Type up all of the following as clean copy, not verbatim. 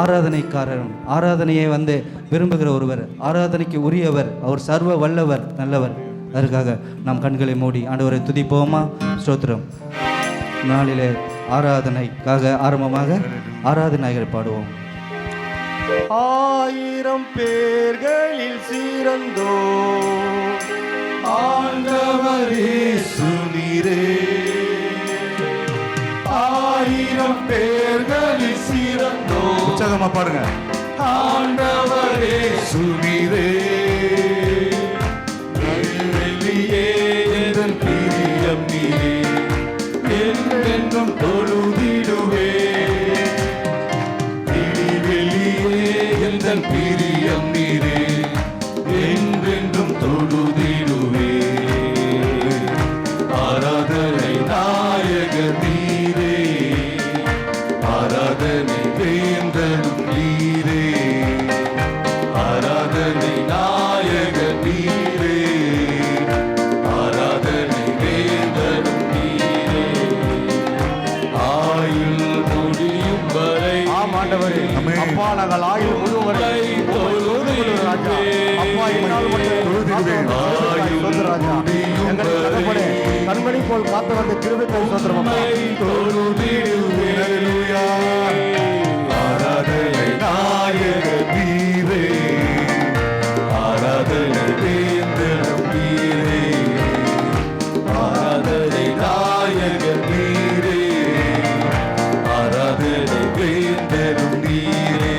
ஆராதனைக்காரர், ஆராதனையை விரும்புகிற ஒருவர், ஆராதனைக்கு உரியவர், அவர் சர்வ வல்லவர், நல்லவர். அதற்காக நாம் கண்களை மூடி ஆண்டவரை துதிப்போமா? ஸ்தோத்திரம். நாளிலே ஆராதனைக்காக ஆரம்பமாக ஆராதனைகள் பாடுவோம். 1000 பேர்களில் சிறந்தோ ஆண்டவர் இயேசு நீரே. 1000 பேர்களில் சிறந்தோ, உற்சாகமா பாடுங்க, ஆண்டவர் இயேசு நீரே. வெள்ளியே என் பிரியம் நீரே, என்றென்றும் தொழுதிடுவே. என் பிரியம் நீரே, என்றென்றும் தொழுதிடுவே. ஆராதனை நாயகர் நீரே, ஆராதனை வேந்தனும் நீரே. ஆராதனை நாயகர் நீரே, ஆராதனை வேந்தனும் நீரே. ஆயுள் முடியும் வரை ஆண்டவரே, அப்பா நாங்கள் ஆயுள் முழுவதும் வரை ராஜா, அப்பா என்னால் மட்டும் ராஜா, எங்களை தகப்பனே கண்மணி போல் காத்து வந்த கிருபைக்கு ஸ்தோத்திரம். ஆராதனை நாயகர் நீரே, ஆராதனை வேந்தனும் நீரே. ஆராதனை நாயகர் நீரே, ஆராதனை வேந்தனும் நீரே.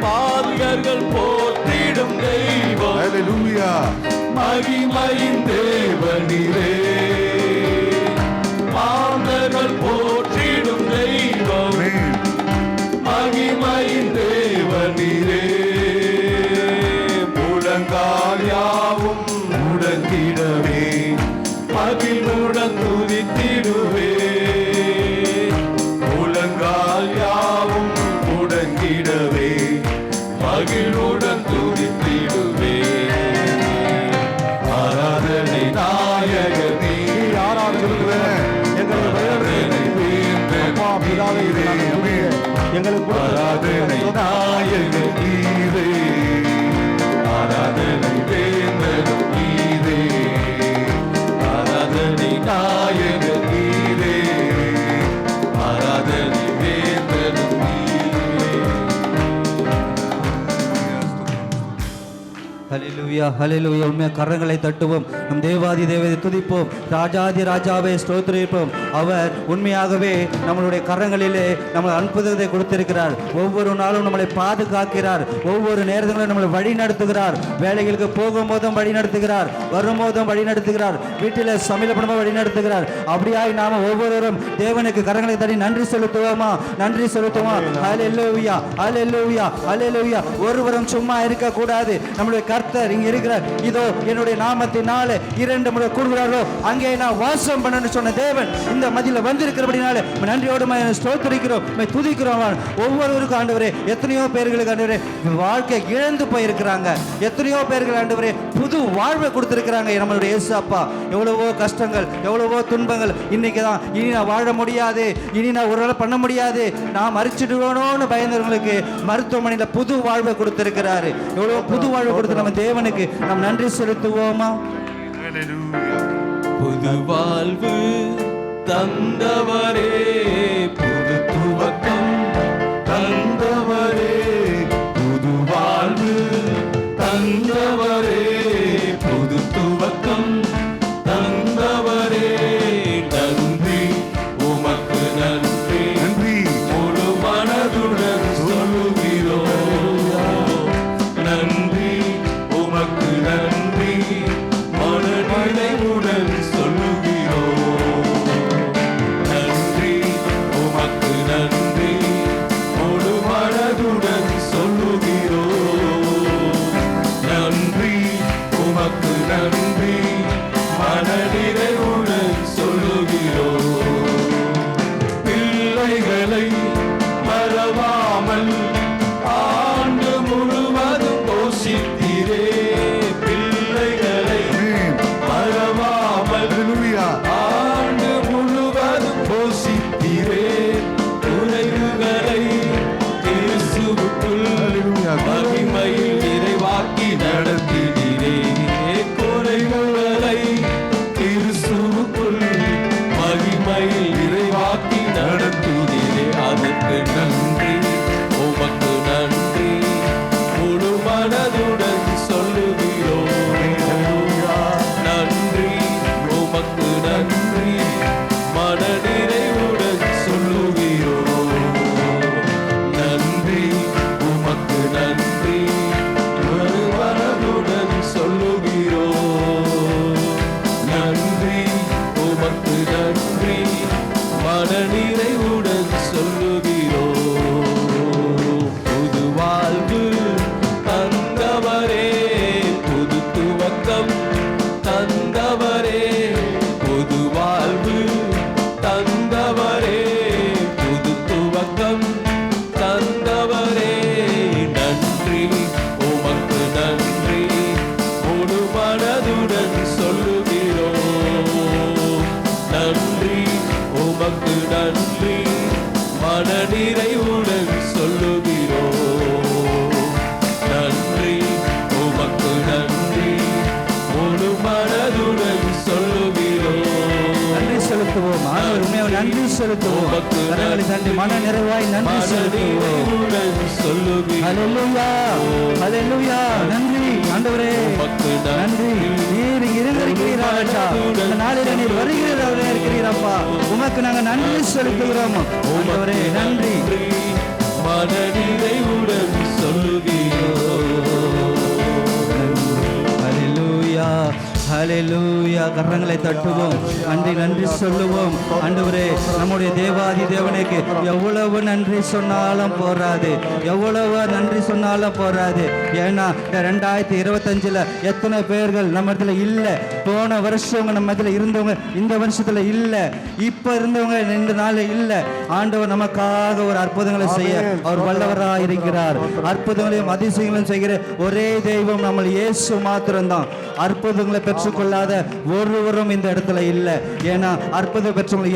பாவியர்கள் போற்றிடும் தெய்வம், ஹல்லேலூயா, மகிமையின் தேவன் நீரே. மாந்தர்கள் போற்றிடும் தெய்வம், மகிமையின் தேவன் நீரே. முழங்கால் யாவும் முடங்கிடவே, மகிழ்வுடன் துதித்திடுவே. முழங்கால் யாவும் முடங்கிடவே, மகிழ்வுடன் துதித்திடுவே. ஆராதனை நாயகர் நீர், ஆராதனை எங்களுக்கு ஆராதனை நாயகர் நீரே, ஆராதனை வேந்தனும் நீரே. ஆராதனை நாயகர் நீரே, ஆராதனை வேந்தனும் நீரே. ஹல்லேலூயா, ஹல்லேலூயா. உண்மையாக கரங்களை தட்டுவோம், நம் தேவாதி தேவதை துதிப்போம், ராஜாதி ராஜாவை ஸ்தோத்திரிப்போம். அவர் உண்மையாகவே நம்மளுடைய கரங்களிலே நம்மளை அற்புதத்தை கொடுத்திருக்கிறார். ஒவ்வொரு நாளும் நம்மளை பாதுகாக்கிறார், ஒவ்வொரு நேரத்திலும் நம்மளை வழி நடத்துகிறார். வேலைகளுக்கு போகும்போதும் வழி நடத்துகிறார், வரும்போதும் வழி நடத்துகிறார், வீட்டில் சமையல் பண்ணும்போது வழி நடத்துகிறார். அப்படியாய் நாம ஒவ்வொருவரும் தேவனுக்கு கரங்களை தட்டி நன்றி செலுத்துவோமா? நன்றி செலுத்துவோமா? ஹல்லேலூயா, ஹல்லேலூயா, ஹல்லேலூயா. ஒருவரும் சும்மா இருக்க கூடாது. நம்முடைய கர்த்தர் இங்க இருக்கிறார். இதோ என்னுடைய நாமத்தினாலே 2 முறை கூடுகிறாரோ அங்கே நான் வாசம் பண்ணணும்னு சொன்ன தேவன் இந்த மதியில வந்திருக்கிறபடினாலே நன்றியோடு ஸ்தோத்திரிக்கிறோம், துதிக்கிறோம். ஒவ்வொருவருக்கும் ஆண்டவரே, எத்தனையோ பேர்களுக்கு ஆண்டவரே வாழ்க்கை இழந்து போயிருக்கிறாங்க, எத்தனையோ பேர்கள் ஆண்டவரே புது வாழ்வை கொடுத்திருக்கிறாங்க. நம்மளுடைய இயேசு அப்பா எவ்வளவோ கஷ்டங்கள், எவ்வளவோ துன்பங்கள், இன்னைக்கு தான் இனி நான் வாழ முடியாது, இனி நான் ஒரு நாள் பண்ண முடியாது, நான் மறிச்சிடுவேனோன்னு பயந்தவங்களுக்கு மருத்துவமனையில் புது வாழ்வை கொடுத்திருக்கிறாரு. எவ்வளவோ புது வாழ்வை கொடுத்து நம்ம தேவனுக்கு நாம் நன்றி செலுத்துவோமா? புது வாழ்வு தந்தவரே, புது துவக்கம் தந்தவரே, புது வாழ்வு தந்தவரே, புது துவக்கம் தந்தவரே. நன்றி உமக்கு நன்றி, நன்றி முழு மனதுடன் சொல்லுகிறோம். நன்றி உமக்கு நன்றி, மனநிறைவுடன் சொல்லுகிறோம். நன்றி உமக்கு நன்றி, முழு மனதுடன் சொல்லுகிறோம். நன்றி உமக்கு நன்றி, மனநிறைவுடன் சொல்லுகிறோம். பிள்ளைகளை மறவாமல் ஆண்டு முழுவதும் போஷித்தீரே. பிள்ளைகளை மறவாமல் ஆண்டு முழுவதும் போஷித்தீரே. குறைவுகளை செலுத்துவோம். கரங்களை தட்டி மன நிறைவாய் நன்றி செலுத்துவோம். ஹல்லேலூயா, ஹல்லேலூயா. நன்றி ஆண்டவரே, நன்றி. நீர் இருக்கிறீரா ராஜா, இந்த நாளிலே நீர் வருகிறவரே இருக்கிறீரப்பா. உமக்கு நாங்கள் நன்றி செலுத்துகிறோம் ஆண்டவரே. நன்றி. மன நிறைவுடன் சொல்லுகிறோம். ஹல்லேலூயா, ஹல்லேலூயா. கரங்களை தட்டுவோம், நன்றி நன்றி சொல்லுவோம். ஆண்டவரே, நம்முடைய தேவாதி தேவனுக்கு எவ்வளவு நன்றி சொன்னாலும் போராது, எவ்வளவு நன்றி சொன்னாலும் போராது. ஏன்னா இந்த 2025 எத்தனை பேர்கள் நம்ம இடத்துல இல்லை. போன வருஷவங்க நம்ம இடத்துல இருந்தவங்க இந்த வருஷத்துல இல்லை, இப்ப இருந்தவங்க இந்த நாள் இல்லை. ஆண்டவர் நமக்காக ஒரு அற்புதங்களை செய்ய அவர் வல்லவராக இருக்கிறார். அற்புதங்களையும் அதிசயங்களையும் செய்கிற ஒரே தெய்வம் நம்ம இயேசு மாத்திரம்தான். அற்புதங்களை பெற்றுக்கொள்ளாத ஒருவரும் இந்த இடத்துல இல்லை. ஏன்னா அற்புதம் பெற்றவங்க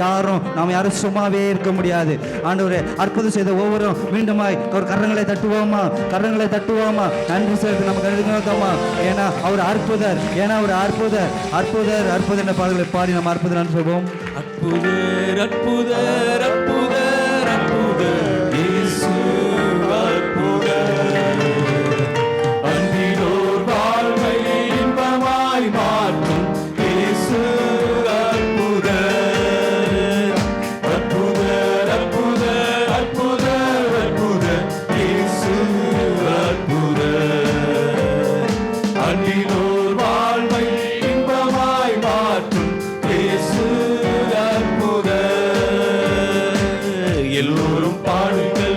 நாம் யாரும் சும்மாவே இருக்க முடியாது. ஆண்டவரே, அற்புதம் செய்த ஒவ்வொருவரும் மீண்டுமாய் ஒரு கரங்களை தட்டுவோமா, கரங்களை தட்டுவோமா, நன்றி செலுத்தி நமக்கு எழுதுமா. ஏன்னா அவர் அற்புதர், ஏன்னா அவர் அற்புதர், அற்புதர், அற்புதர் என்ற பாடல்களை பாடி நம்ம அற்புதம் சொல்வோம். அற்புதர், அற்புதர், அற்புதர், அற்புதர் இயேசு அற்புதர். அன்பினோர் வாழ்வை இன்பமாய் மாற்றும் இயேசு அற்புதர். அற்புதர், அற்புதர், அற்புதர், அற்புதர் இயேசு அற்புதர். அன்பினோர் வாழ்வை இன்பமாய் மாற்றும் இயேசு அற்புதர். எல்லோரும் பாடுங்கள்,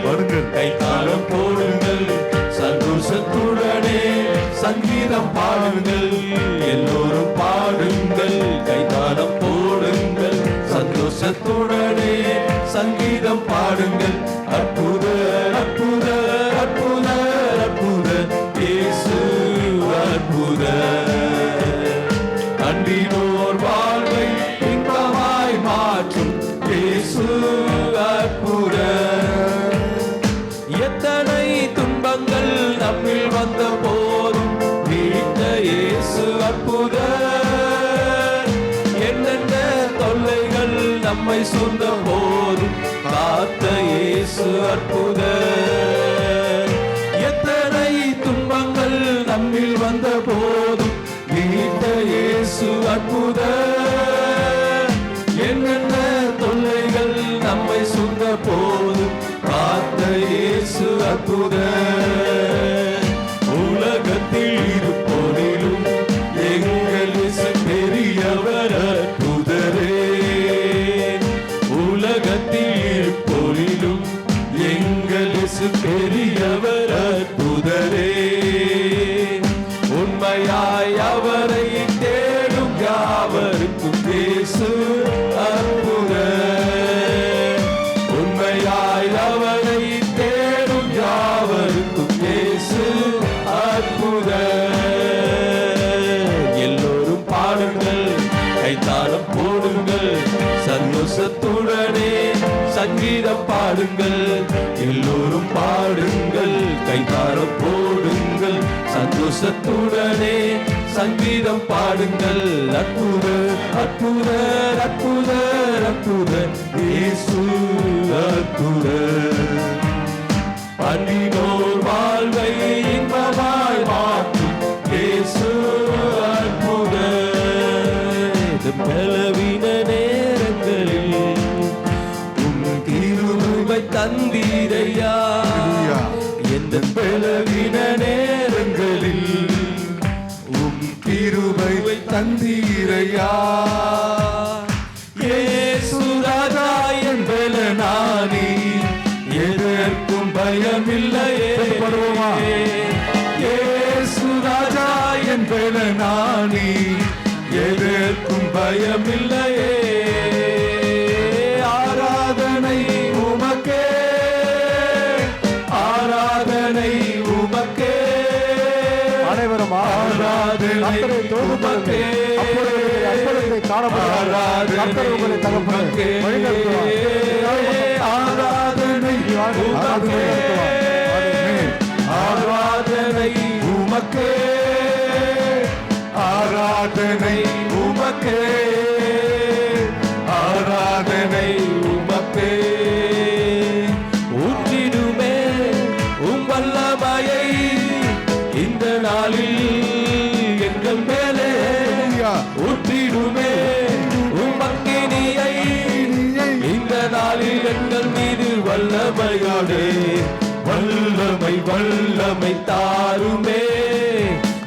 கைத்தாளம் போடுங்கள், சந்தோஷத்துடனே சங்கீதம் பாடுங்கள். எல்லோரும் பாடுங்கள், கைத்தாளம் போடுங்கள், சந்தோஷத்துடனே சங்கீதம் பாடுங்கள். அற்புதர், அற்புதர், அற்புதர், அற்புதர் இயேசு அற்புதர். அன்பினோர் வாழ்வை இன்பமாய் மாற்றும் இயேசு அற்புதர். எத்தனை துன்பங்கள் நம்மில் வந்த போதும் மீட்ட இயேசு அற்புதர். என்னென்ன தொல்லைகள் நம்மை சூழ்ந்த போதும் காத்த இயேசு அற்புதர். எத்தனை துன்பங்கள் நம்மில் வந்த போதும் மீட்ட இயேசு அற்புதர். என்னென்ன தொல்லைகள் நம்மை சூழ்ந்த போதும் காத்த இயேசு அற்புதர். உலகத்தில் இருப்போரிலும் எங்கள் இயேசு பெரியவர் அற்புதரே. உலகத்தில் இருப்போரிலும் எங்கள் இயேசு பெரியவர் அற்புதரே. உண்மையாய் அவரை தேடும் யாவருக்கும் இயேசு அற்புதர். உண்மையாய் அவரை தேடும் யாவருக்கும் இயேசு அற்புதர். எல்லோரும் பாடுங்கள், கைத்தாளம் போடுங்கள், சந்தோஷத்துடனே சங்கீதம் பாடுங்கள். எல்லோரும் பாடுங்கள், கைத்தாளம் போடுங்கள், சந்தோஷத்துடனே சங்கீதம் பாடுங்கள். அற்புதர், அற்புதர், அற்புதர், அற்புதர் இயேசு அற்புதர். அன்பினோர் வாழ்வை இன்பமாய் மாற்றும் இயேசு அற்புதர். பலவீன நேரங்களில் உம் கிருபை தந்தீரையா. எந்த பலவீன நேரங்களில் உம் கிருபை தந்தீரையா. இயேசு ராஜா என் பலனானி, எதற்கும் பயமில்லையே. இயேசு ராஜா என் பலனானி, எதற்கும் பயமில்லையே. ஆராதனை உமக்கே, ஆராதனை உமக்கே. அனைவரும் ஆராதனை உமக்கே. அற்புதத்தை காணப்படுகிறார். கர்த்தர் உங்களை தகப்பனே வழிநடத்துவார். ஆராதனை உமக்கே, ஆராதனை உமக்கே, ஆராதனை உமக்கே, ஆராதனை உமக்கே. வல்லமை தாருமே,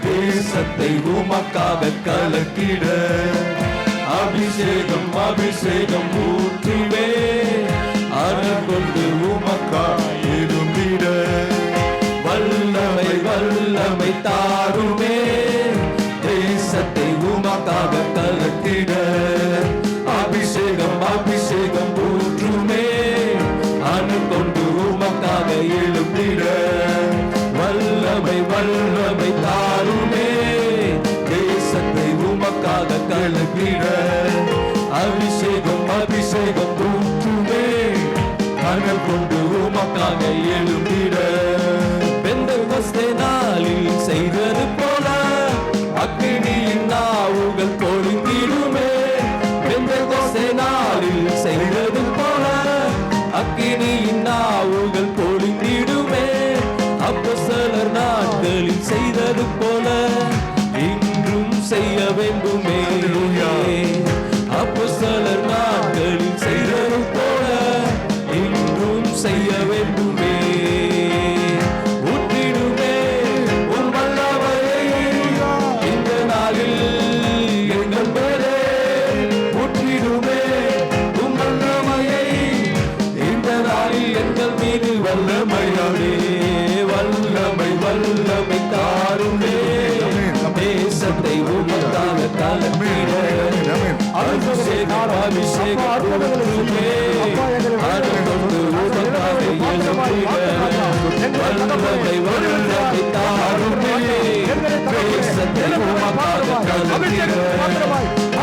தேசத்தை உமக்காக கலக்கிட அபிஷேகம் அபிஷேகம் ஊற்றுமே, அருள் கொண்டு உமக்காக எழும்பிட வல்லமை வல்லமை தாருமே, தேசத்தை உமக்காக கலக்கிட அபிஷேகம் அபிஷேகம் ஊற்றுமே, அருள் கொண்டு உமக்காக எழும்பிட வல்லமை வல்லமை தாருமே, தேசத்தை உமக்காக கலக்கிட அபிஷேகம் அபிஷேகம் ஊற்றுமே, அருள் கொண்டு உமக்காக எழும்பிட பெந்தெகோஸ்தே நாளில் செய்தது போல அக்கினியின் நாவுகள் பொழிந்திடுமே, பெந்தெகோஸ்தே நாளில் செய்தது போல அக்கினியின் நாவுகள் பொழிந்திடுமே, அப்போஸ்தலர் நாட்களில் செய்தது போல இன்றும் செய்ய வேண்டுமே, அப்போஸ்தலர் நாட்களில் செய்தது போல இன்றும் செய்ய வேண்டுமே, ஊற்றிடுமே உன் வல்லமையை இந்த நாளில் எங்கள் மேலே, ஊற்றிடுமே உன் வல்லமையை இந்த நாளில் எங்கள் மீது வல்லமையாலே, வல்லமை வல்லமை தாருமே, தேசத்தை உமக்காக கலக்கிட அபிஷேகம் அபிஷேகம் ஊற்றுமே, அருள் கொண்டு உமக்காக எழும்பிட வல்லமை வல்லமை தாருமே, தேசத்தை உமக்காக கலக்கிட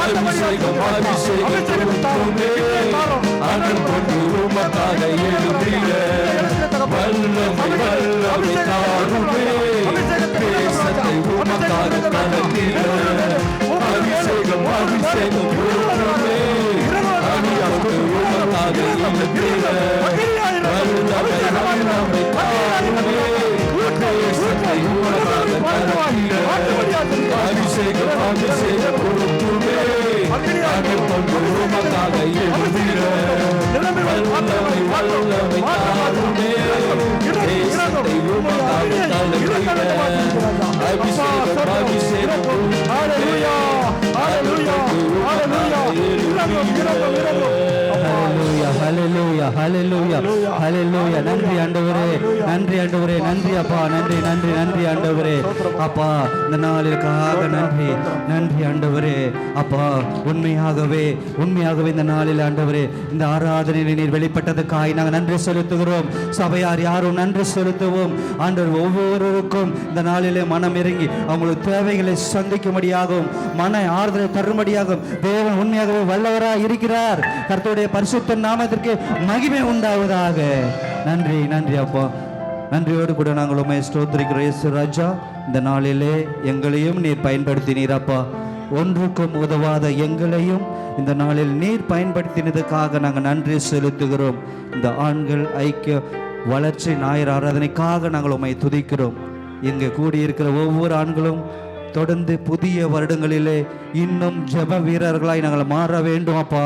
அபிஷேகம் அபிஷேகம் ஊற்றுமே, அருள் கொண்டு உமக்காக எழும்பிட வல்லமை வல்லமை தாருமே, தேசத்தை உமக்காக கலக்கிட அபிஷேகம் அபிஷேகம் ஊற்றுமே, அருள் கொண்டு உமக்காக எழும்பிட வல்லமை வல்லமை தாருமே, தேசத்தை உமக்காக கலக்கிட அபிஷேகம் அபிஷேகம் ஊற்றுமே, அருள் கொண்டு உமக்காக எழும்பிட வல்லமை வல்லமை தாருமே, தேசத்தை உமக்காக கலக்கிட அபிஷேகம் அபிஷேகம் ஊற்றுமே, அருள் கொண்டு உமக்காக எழும்பிட ஹல்லேலூயா ஹல்லேலூயா ஹல்லேலூயா ஹல்லேலூயா. நன்றி ஆண்டவரே, நன்றி ஆண்டவரே, நன்றி அப்பா, நன்றி நன்றி நன்றி ஆண்டவரே அப்பா, இந்த நாளிற்காக நன்றி நன்றி ஆண்டவரே அப்பா, உண்மையாகவே உண்மையாகவே இந்த நாளில் ஆண்டவரே இந்த ஆராதனையில் நீர் வெளிப்பட்டதுக்காய் நாங்கள் நன்றி செலுத்துகிறோம். சபையார் யாரும் நன்றி செலுத்துவோம். ஆண்டவர் ஒவ்வொருவருக்கும் இந்த நாளிலே மனம் இறங்கி அவங்களுக்கு தேவைகளை சந்திக்கும்படியாகவும் மன ஆறுதலை தரும்படியாகவும் தேவன் உண்மையாகவே வல்லவராய் இருக்கிறார். கர்த்தருடைய பரிசுத்த நாமத்திற்கு மகிமை உண்டாவதாக. நன்றி நன்றி அப்பா, நன்றியோடு கூட நாங்கள் உண்மை ஸ்தோத்திரிக்கிறோம். இயேசு ராஜா, இந்த நாளிலே எங்களையும் நீர் பயன்படுத்தினீரப்பா, ஒன்றுக்கும் உதவாத எங்களையும் இந்த நாளில் நீர் பயன்படுத்தினதுக்காக நாங்கள் நன்றி செலுத்துகிறோம். இந்த ஆண்கள் ஐக்கிய வளர்ச்சி ஞாயிறு ஆராதனைக்காக நாங்கள் உண்மை துதிக்கிறோம். இங்கே கூடியிருக்கிற ஒவ்வொரு ஆண்களும் தொடர்ந்து புதிய வருடங்களிலே இன்னும் ஜெப வீரர்களாய் நாங்கள் மாற வேண்டும் அப்பா.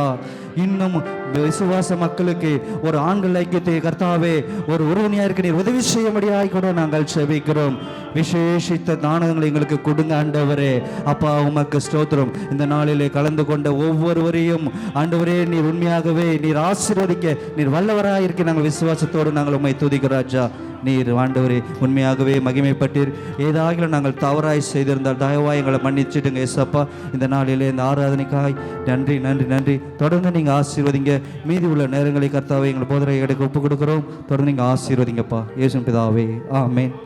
இன்னும் விசுவாச மக்களுக்கு ஒரு ஆண்கள் ஐக்கியத்தை கர்த்தாவே ஒரு உறுதுணையாக இருக்க நீர் உதவி செய்யும்படியாய் கூட நாங்கள் செபிக்கிறோம். விசேஷித்த தானங்களை எங்களுக்கு கொடுங்க ஆண்டவரே அப்பா. உமக்கு ஸ்தோத்திரம். இந்த நாளிலே கலந்து கொண்ட ஒவ்வொருவரையும் ஆண்டவரே நீர் உண்மையாகவே நீர் ஆசீர்வதிக்க நீர் வல்லவராக இருக்க நாங்கள் விசுவாசத்தோடு நாங்கள் உம்மை துதிக்கிறோம் ராஜா. நீர் ஆண்டவரே உண்மையாகவே மகிமைப்பட்டீர். ஏதாகிலும் நாங்கள் தவறாய் செய்திருந்தால் தயவாய் எங்களை மன்னிச்சிடுங்க ஏசப்பா. இந்த நாளிலே இந்த ஆராதனைக்காய் நன்றி நன்றி நன்றி. தொடர்ந்து நீங்கள் ஆசீர்வதிங்க. மீதி உள்ள நேரங்களை கர்த்தாவே எங்களை போதனை எடுக்க ஒப்புக் கொடுக்கிறோம். தொடர்ந்து நீங்கள் ஆசீர்வதிங்கப்பா. இயேசு பிதாவே, ஆமென்.